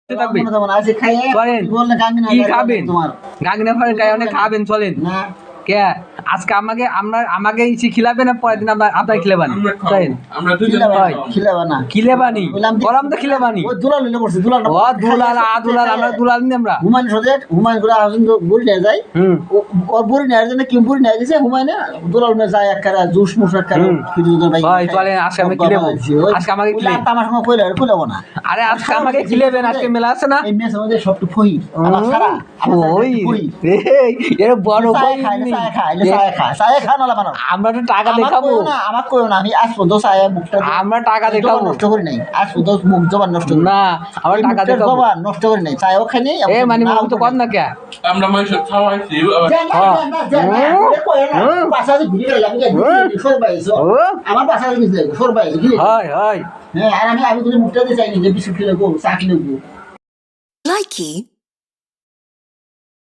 থাকবেন আছে খাইয়ে চলেন বললে গাঙ্গি কি খাবেন গাঙ্গি না ফারেন গায়ে অনেক খাবেন চলেন না কে আজকে আমাকে ইসি খিলাবেন না পরের দিন আপনার খিলাবেন চলেন আমরা দুজন খিলাবা না খিলেবানি বললাম তো খিলেবানি ও দুলাল লইলে করছে দুলাল ও দুলাল আমরা দুলাল নি আমরা হুমায়ুন সজেট হুমায়ুন করে আসুন বুড়ি নিয়ে যায় ওর বুড়ি নিয়ে আসে না কি বুড়ি নিয়ে গেছে হুমায়ুন দুলাল নিয়ে যায় এক কারা জুস মুস এক কারা কিছু দুজন ভাই ভাই চলেন আজকে আমি খিলেবো আজকে আমাকে খিলে আমার সময় কইলে আর কইলাবো না আরে আজকে আমাকে খিলেবেন আজকে মেলা আছে না এই মেস আমাদের সবটু ফহি আমার সারা ওই এর বড় চায় খায় না লাগানো আমরা তো টাকা দেখাবো না আমার কইও না আমি আজ পর্যন্ত চায় মুখটা আমরা টাকা দেখাবো নষ্ট করি নাই আজ পর্যন্ত মুখ জবান নষ্ট করি না আমরা টাকা দেখাবো জবান নষ্ট করি নাই চায়ও খাই নাই এ মানে মুখ তো কর না কে আমরা মানুষ খাওয়াইছি পাশাতে ভিড়ে লাগে সরবাইছো আমার পাশাতে ভিড়ে লাগে সরবাইছো হয় হয় হ্যাঁ আর আমি যদি মুখটা দিয়ে চাইনি যে বিস্কুট খেলে গো চা খেলে গো Likey